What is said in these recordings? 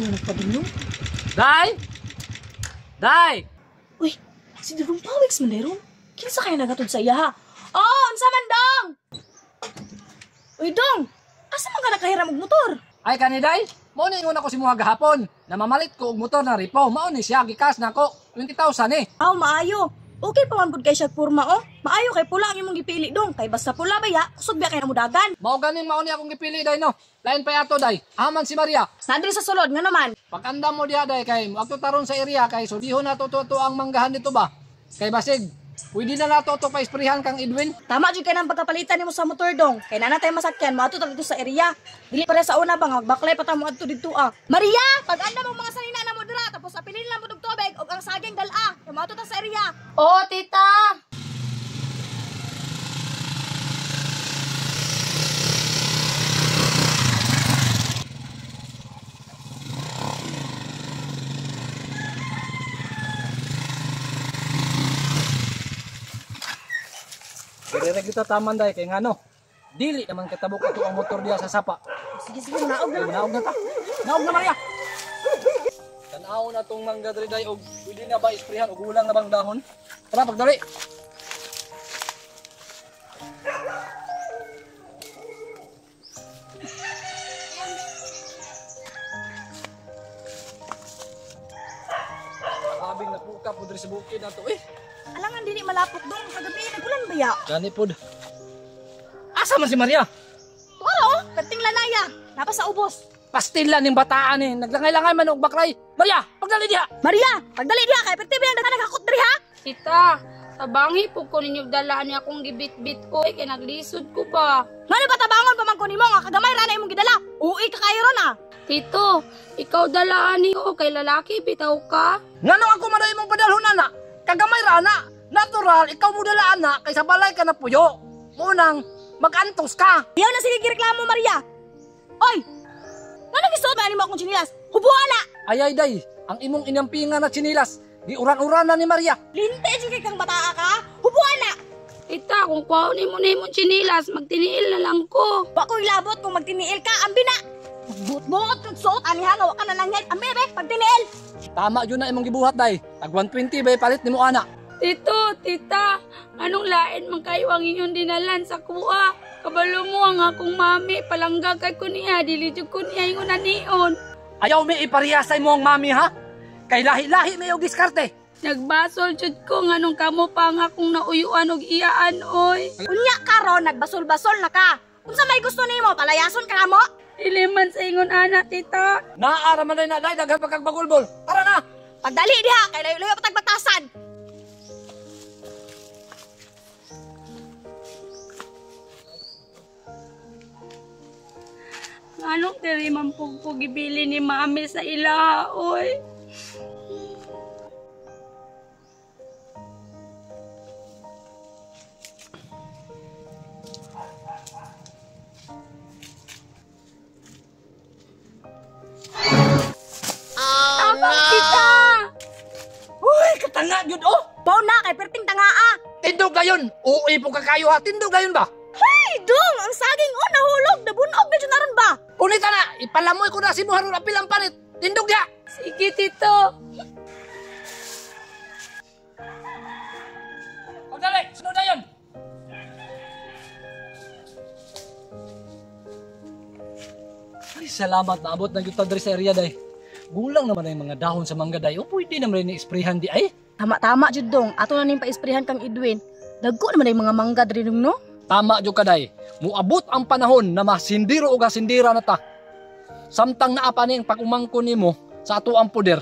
Sino nagpadulong? Day! Day! Uy, si Dudong Pawiks man deron. Kinsa kaya nagatod sa iya ha? Oh, unsa man dong? Uy dong, asa man ka nakahiram og motor? Ay kani Day, mao ni ingon ako si mga gahapon. Namamalit ko og motor na Ripo. Mao ni siya gikas nako 20,000 eh. Aw, maayo. Okay pa man pud kay siya porma oh. Maayo kay pula ang imong gipili dong. Kay basta pula ba ya, kusog biya kay namudagan. Mao ganing mao ni akong gipili Day no. Lain pa yato Day. Aman si Maria. Sandri sa sulod nga naman. Paganda mo diha Day kay agto taron sa area kay sudihon na to ang manggahan dito ba. Kay basig pwede na nato to pa isprihan kang Edwin. Tama jud kay nang pagkapalitan nimo sa motor dong. Kay nana tay masakyan, mato dito sa area. Dili pare sa una bang magbaklay pa ta mo adto dito ah. Maria, pag-anda mo mga salina na mo dira tapos apilin lang mo og tubig og ang saging dala. Kay mato ta sa area. Oo, tita. Dire kita taman Day kay ngano. Dili naman katabok ato ang motor diha sa sapa. Sige sige naog na. Naog na ta. Naog na Maria. Tanaw na tong mangga diri Day og pwede na ba isprihan og ulang na bang dahon? Tara pagdali. Abing napuka po diri sa bukid nato eh. Alangan dili malapok dong. Kagabi nagulan ba ya? Gani pod. Asa man si Maria? Oo, perting lanaya. Napa sa ubos. Pastila ning bataan eh. Naglangay-langay man og baklay. Maria, pagdali diha. Maria, pagdali diha kay perti bilang naghakot diri ha. Tita, tabangi po ko ninyo dalaan niya akong gibit-bit ko. Kaya naglisod ko pa. Ngano ba tabangon pa man ko nimo nga kagamay ra na imong gidala? Uy ka kayo ron ah. Tito, ikaw dalaan niyo kay lalaki bitaw ka. Ngano ako maday mong padalhon ana? Kagamay ra na. Natural, ikaw mo dalaan na kay sa balay ka na puyo. Munang mag-antos ka. Iyaw na sige gireklamo Maria. Oy! Ngano gisuot ba nimo akong chinilas? Hubuala. Ayay day, ang imong inampingan na chinilas, di uran-uran na ni Maria. Linte jud kay kang bataa ka. Hubuala. Tita, kung kuhanin mo na yung chinilas, magtiniil na lang ko. Wa ko ilabot kung magtiniil ka, ambi na. Buot-buot kag suot aniha nga wa ka nanangit. Ambi be, pagtiniil. Tama yun na imong gibuhat day. Tag 120 bay palit nimo ana. Tito, tita, anong lain man kayo ang inyong dinalan sa kuha? Kabalo mo ang akong mami, palangga kay ko niya, dilidyo ko niya yung nanion. Ayaw mi iparehasay mo ang mami ha? Kay lahi-lahi may og diskarte. Nagbasol jud ko nganong kamo pa nga akong nauyuan og iyaan oy. Unya karon nagbasol-basol na ka. Unsa may gusto nimo? Palayason ka mo? Dili man sa ingon ana, tita. Naara man day na day daghan pagkagbagulbol. Tara na. Pagdali diha kay layo-layo patag batasan. Anong diri man pugpug ibili ni mami sa ilaha oy? Tita! Uy, katanga yun oh. Baw na kay perting tangaa. Tindog gayon. Uy po kakayo ha. Tindog gayon ba? Hey, dong, ang saging o nahulog, nabunog na dyan naron ba? Unita na, ipalamoy ko na si Muharun apilang panit. Tindog ya. Sige, tito. Pagdali, sunod na yun. Ay, salamat. Naabot na yung tagdari sa area day. Gulang naman na yung mga dahon sa mangga day. O pwede naman rin i-sprayhan di ay. Tama-tama jud dong, ato na ning pa-isprehan kang Edwin. Dagko naman ay mga mangga diri no? Tama jud kaday. Muabot ang panahon na masindiro o gasindira na ta. Samtang naapa ni ang pag-umangko nimo sa ato ang poder.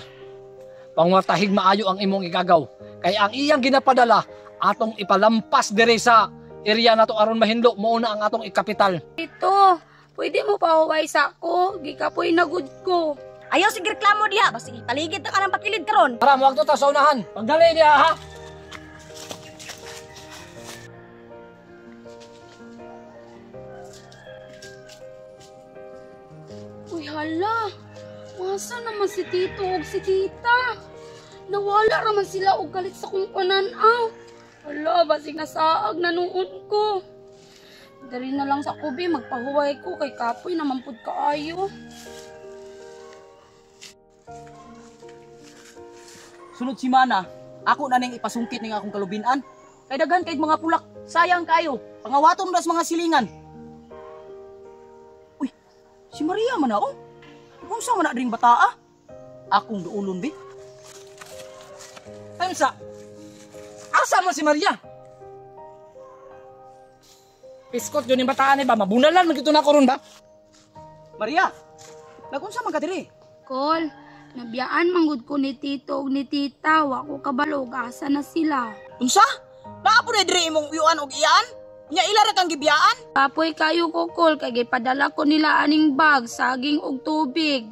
Pangwartahig maayo ang imong igagaw. Kay ang iyang ginapadala atong ipalampas diri sa area nato aron mahinlo mao na ang atong ikapital. Tito, pwede mo pa huway sa ko? Gikapoy na good ko. Ayaw sige reklamo diha, basta ipaligid ta ka ng pakilid karon. Tara, wag to ta sa unahan. Pagdali niya ha. Uy, hala. Masa naman si Tito o si Tita? Nawala naman sila og galit sa kong pananaw. Hala, basig nasaag na noon ko. Dari na lang sa kubi, magpahuway ko kay kapoy naman pud kaayo. Sunod si Mana, ako na ning ipasungkit ning akong kalubinan. Kay daghan kay mga pulak, sayang kayo. Pangawaton das mga silingan. Uy, si Maria man ako. Kung sa man na dring bataa? Akong duulon bi. Tamsa, asa man si Maria? Piskot yun yung bataan ba? Mabunalan, magkito na ko ron ba? Maria, nagunsa man ka diri? Kol, nabiyaan manggod ko ni tito ug ni tita, wa ko kabalog asa na sila. Unsa? Naapo na diri imong uyuan og iyan? Nya ila ra kang gibiyaan? Kapoy kayo ko, Kol, kay gipadala ko nila aning bag, saging ug tubig.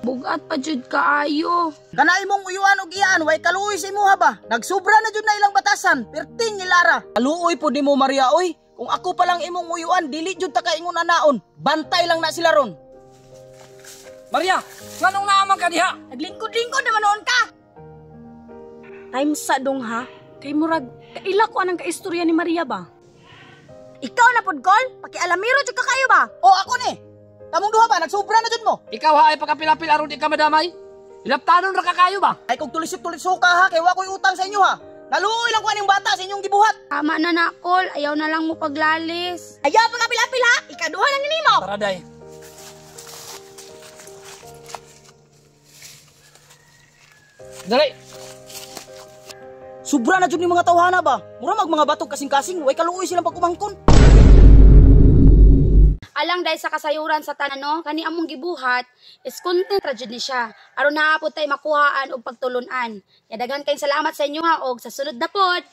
Bugat pa jud kaayo. Kana imong uyuan og iyan, way kaluoy sa imuha ba? Nagsubra na jud na ilang batasan, perting ilara. Kaluoy po di mo Maria oy. Kung ako pa lang imong uyuan, dili jud ta kaingon anaon. Bantay lang na sila ron. Maria, nganong naaman ka diha? Naglingkod-lingkod naman noon ka. Time sa dong ha. Kay murag kaila ko anang kaistorya ni Maria ba? Ikaw na pod Kol, pakialamiro jud ka kayo ba? O ako ni. Kamong duha ba nagsubra na jud mo? Ikaw ha ay pagkapilapil aron di ka madamay? Ilaptanon ra ka kayo ba? Ay kung tulisip-tulisok ka ha, kay wa ko'y utang sa inyo ha. Naluoy lang ko aning bata sa inyong gibuhat. Tama na na, Kol, ayaw na lang mo paglalis. Ayaw pa nga pila-pila, ikaduha lang nimo. Tara day. Dali. Sobra na jud ni mga tawhana ba? Mura mag mga batog kasing-kasing, way kaluoy silang pagkumangkon. Alang dahil sa kasayuran sa tanan, no, kani among gibuhat is content ra jud ni siya. Aron naapod tay makuhaan og pagtulunan. Yadagan kayong salamat sa inyo ha og sa sunod na pod.